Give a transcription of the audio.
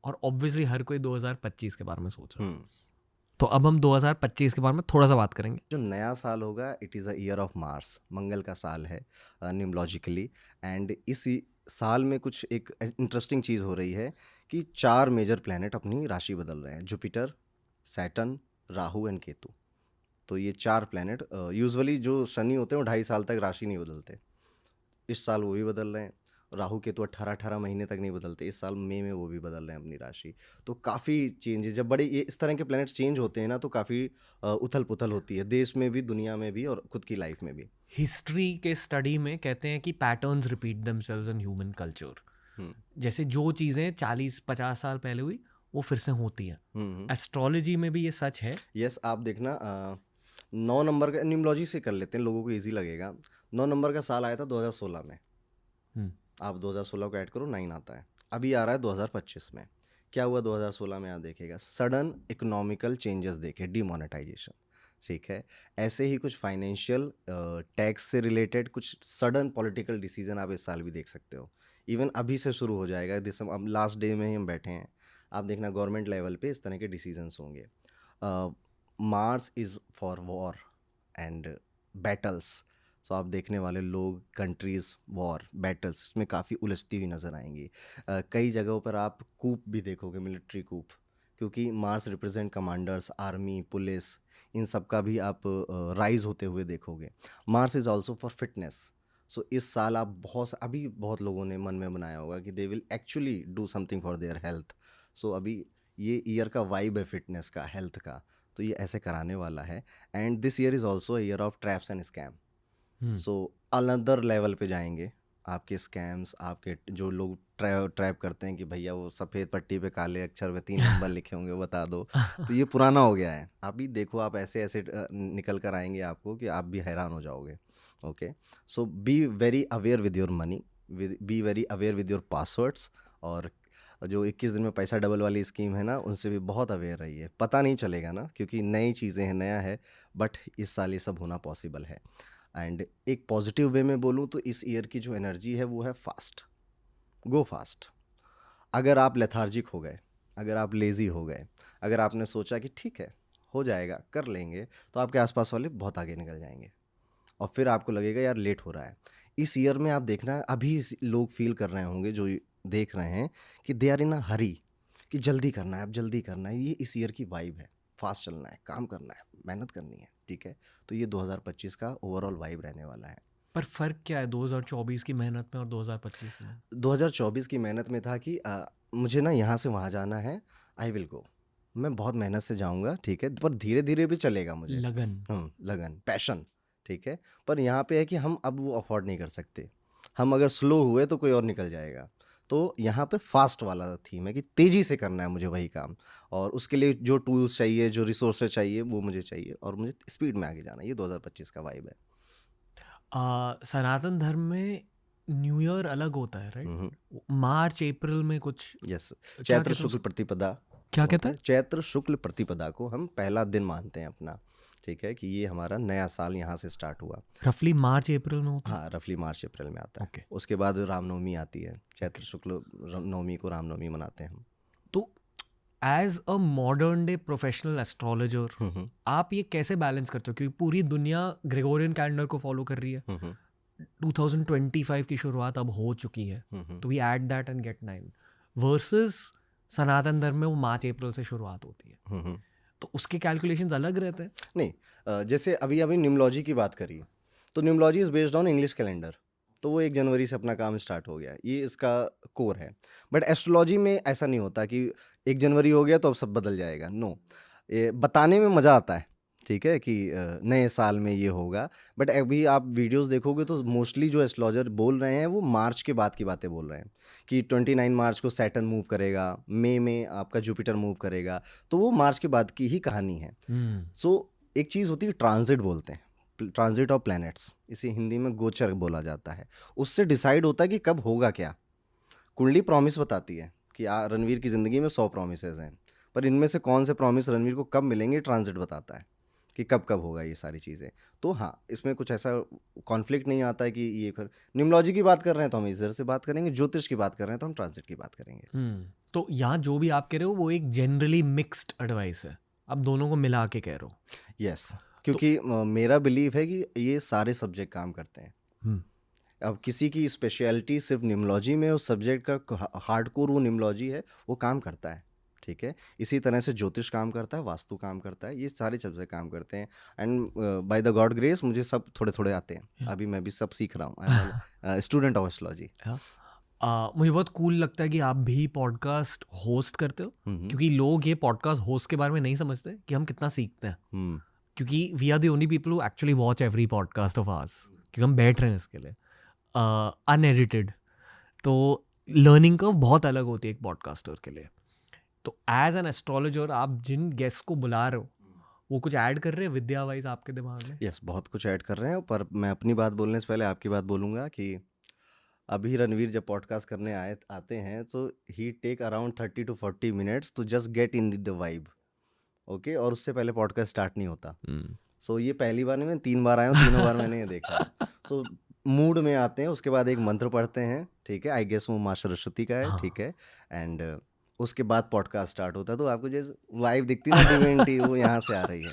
और ऑब्वियसली हर कोई 2025 के बारे में सोच रहा है। हम्म तो अब हम 2025 के बारे में थोड़ा सा बात करेंगे। जो नया साल होगा, it is the year of Mars, Mangal का साल है न्यूमलॉजिकली। एंड साल में कुछ एक इंटरेस्टिंग चीज़ हो रही है कि 4 मेजर प्लैनेट अपनी राशि बदल रहे हैं, Jupiter, Saturn, Rahu and Ketu. तो ये 4 प्लैनेट, यूजुअली जो शनि होते हैं वो 2.5 साल तक राशि नहीं बदलते, इस साल वो भी बदल रहे हैं। राहु केतु 18-18 महीने तक नहीं बदलते, इस साल मई में वो भी बदल रहे हैं अपनी राशि। तो काफ़ी चेंजेस, जब बड़े ये इस तरह के प्लैनेट्स चेंज होते हैं ना, तो काफ़ी उथल पुथल होती है, देश में भी, दुनिया में भी, और खुद की लाइफ में भी। हिस्ट्री के स्टडी में कहते हैं कि patterns repeat themselves in human culture. Hmm जैसे जो चीज़ें 40-50 साल पहले हुई वो फिर से होती हैं। एस्ट्रोलॉजी में भी ये सच है। यस, आप देखना 9 नंबर का न्यूमलॉजी से कर लेते हैं, लोगों को इजी लगेगा। 9 नंबर का साल आया था 2016 में, हम्म, आप 2016 को ऐड करो, 9 आता है। अभी आ रहा है 2025 में। क्या हुआ 2016 में? आप देखेगा सडन इकोनॉमिकल चेंजेस देखे, डिमोनेटाइजेशन, ठीक है। ऐसे ही कुछ फाइनेंशियल टैक्स से रिलेटेड कुछ सडन पॉलिटिकल डिसीजन आप इस साल भी देख सकते हो। इवन अभी से शुरू हो जाएगा, दिसंबर, अब लास्ट डे में ही हम बैठे हैं, आप देखना गवर्नमेंट लेवल पे इस तरह के डिसीजंस होंगे। Mars is for war and battles, so आप देखने वाले लोग, कंट्रीज़, वॉर, बैटल्स, इसमें काफ़ी उलझती हुई नज़र आएंगी। कई जगहों पर आप कूप भी देखोगे, मिलिट्री कूप, क्योंकि Mars represent commanders, army, police, इन सब का भी आप राइज होते हुए देखोगे। Mars is also for fitness. So इस साल आप अभी बहुत लोगों ने मन में बनाया होगा कि they will actually do something for their health. So अभी ये ईयर का वाइब है फिटनेस का, हेल्थ का, तो ये ऐसे कराने वाला है। And this year is also year of traps and scam. So another level पे जाएंगे आपके स्कैम्स, आपके जो लोग ट्रैप करते हैं कि भैया वो सफ़ेद पट्टी पे काले अक्षर में 3 नंबर लिखे होंगे, बता दो, तो ये पुराना हो गया है। अभी देखो, आप ऐसे ऐसे निकल कर आएंगे आपको कि आप भी हैरान हो जाओगे। Okay, so be very aware with your money, be very aware with your passwords. और जो 21 दिन में पैसा डबल वाली स्कीम है ना, उनसे भी बहुत अवेयर रहिए। पता नहीं चलेगा ना, क्योंकि नई चीज़ें हैं, नया है, बट इस साल ये सब होना पॉसिबल है। एंड एक पॉजिटिव वे में बोलूँ तो इस ईयर की जो एनर्जी है वो है फास्ट, गो फास्ट। अगर आप लेथार्जिक हो गए, अगर आप लेज़ी हो गए, अगर आपने सोचा कि ठीक है हो जाएगा, कर लेंगे, तो आपके आसपास वाले बहुत आगे निकल जाएंगे और फिर आपको लगेगा यार लेट हो रहा है। इस ईयर में आप देखना, अभी लोग फील कर रहे होंगे जो देख रहे हैं कि दे आर इन अ हरी, कि जल्दी करना है, अब जल्दी करना है। ये इस ईयर की वाइब है, फास्ट चलना है, काम करना है, मेहनत करनी है, ठीक है। तो ये 2025 का ओवरऑल वाइब रहने वाला है। पर फर्क क्या है 2024 की मेहनत में और 2025 में? 2024 की मेहनत में था कि मुझे ना यहाँ से वहाँ जाना है, आई विल गो, मैं बहुत मेहनत से जाऊँगा, ठीक है, पर धीरे धीरे भी चलेगा मुझे। लगन। लगन, पैशन, ठीक है। पर यहाँ पे है कि हम अब वो अफोर्ड नहीं कर सकते, हम अगर स्लो हुए तो कोई और निकल जाएगा। तो यहाँ पे फास्ट वाला थीम है कि तेज़ी से करना है मुझे वही काम, और उसके लिए जो टूल्स चाहिए, जो रिसोर्सेज चाहिए, वो मुझे चाहिए, और मुझे स्पीड में आगे जाना है। ये 2025 का वाइब है। सनातन धर्म में न्यू ईयर अलग होता है, राइट? मार्च अप्रैल में कुछ यस, क्या चैत्र कहते हैं शुक्ल प्रतिपदा क्या होता कहता है। है? चैत्र शुक्ल प्रतिपदा को हम पहला दिन मानते हैं अपना, ठीक है, कि ये हमारा नया साल यहाँ से स्टार्ट हुआ। रफली मार्च अप्रैल में होता है। हाँ, रफली मार्च अप्रैल में आता है। ओके। उसके बाद रामनवमी आती है, चैत्र शुक्ल नवमी को रामनवमी मनाते हैं हम। तो as a modern day professional astrologer आप ये कैसे बैलेंस करते हो, क्योंकि पूरी दुनिया ग्रेगोरियन कैलेंडर को फॉलो कर रही है। 2025 की शुरुआत अब हो चुकी है, तो we add that and get 9 versus Sanatan Dharma में वो मार्च अप्रैल से शुरुआत होती है, तो उसके कैलकुलेशंस अलग रहते हैं। नहीं, जैसे अभी अभी न्यूमलॉजी की बात करी, तो numerology is based on English calendar, तो वो 1 जनवरी से अपना काम स्टार्ट हो गया, ये इसका कोर है। बट एस्ट्रोलॉजी में ऐसा नहीं होता कि 1 जनवरी हो गया तो अब सब बदल जाएगा, नो। ये बताने में मज़ा आता है, ठीक है, कि नए साल में ये होगा, बट अभी आप वीडियोस देखोगे तो मोस्टली जो एस्ट्रोलॉजर बोल रहे हैं वो मार्च के बाद की बातें बोल रहे हैं कि 29 मार्च को सैटर्न मूव करेगा, मई में आपका जुपिटर मूव करेगा, तो वो मार्च के बाद की ही कहानी है। सो एक चीज़ होती है ट्रांजिट बोलते हैं, ट्रांजिट ऑफ प्लैनेट्स, इसे हिंदी में गोचर बोला जाता है। उससे डिसाइड होता है कि कब होगा क्या। कुंडली प्रॉमिस बताती है कि रणवीर की ज़िंदगी में 100 प्रॉमिसेस हैं, पर इनमें से कौन से प्रॉमिस रणवीर को कब मिलेंगे, ट्रांजिट बताता है कि कब कब होगा ये सारी चीज़ें। तो हाँ, इसमें कुछ ऐसा कॉन्फ्लिक्ट नहीं आता है कि ये न्यूमलॉजी की बात कर रहे हैं तो हम इधर से बात करेंगे, ज्योतिष की बात कर रहे हैं तो हम ट्रांजिट की बात करेंगे। तो यहाँ जो भी आप कह रहे हो वो एक जनरली मिक्स्ड एडवाइस है, आप दोनों को मिला के कह रहे हो। यस, क्योंकि मेरा बिलीव है कि ये सारे सब्जेक्ट काम करते हैं। हम्म, अब किसी की स्पेशलिटी सिर्फ निम्नोलॉजी में, उस सब्जेक्ट का हार्डकोर वो निम्नोलॉजी है, वो काम करता है, ठीक है। इसी तरह से ज्योतिष काम करता है, वास्तु काम करता है, ये सारे सब्जेक्ट काम करते हैं। And by the God grace मुझे सब थोड़े थोड़े आते हैं, अभी मैं भी सब सीख रहा हूँ। I am student of astrology. मुझे बहुत कूल लगता है कि आप भी पॉडकास्ट होस्ट करते हो, क्योंकि लोग ये पॉडकास्ट होस्ट के बारे में नहीं समझते कि हम कितना सीखते हैं, क्योंकि we are the only people who actually watch every podcast of ours, क्योंकि हम बैठ रहे हैं इसके लिए अनएडिटेड। तो लर्निंग कर्व बहुत अलग होती है एक पॉडकास्टर के लिए। तो एज एन एस्ट्रोलॉजर आप जिन गेस्ट को बुला रहे हो वो कुछ ऐड कर रहे हैं विद्या वाइज आपके दिमाग में? यस, बहुत कुछ ऐड कर रहे हैं, पर मैं अपनी बात बोलने से पहले आपकी बात बोलूँगा कि अभी रणवीर जब पॉडकास्ट करने आते हैं तो he take around 30 to 40 minutes to just get in the vibe, okay. और उससे पहले पॉडकास्ट स्टार्ट नहीं होता। सो ये पहली बार नहीं, मैं 3 बार आया हूँ, तीनों बार मैंने ये देखा। सो मूड में आते हैं, उसके बाद एक मंत्र पढ़ते हैं, ठीक है, आई गेस वो माँ सरस्वती का है, ठीक है। एंड उसके बाद पॉडकास्ट स्टार्ट होता है, तो आपको जैसे वाइब दिखती है ना, डिविनिटी वो यहाँ से आ रही है।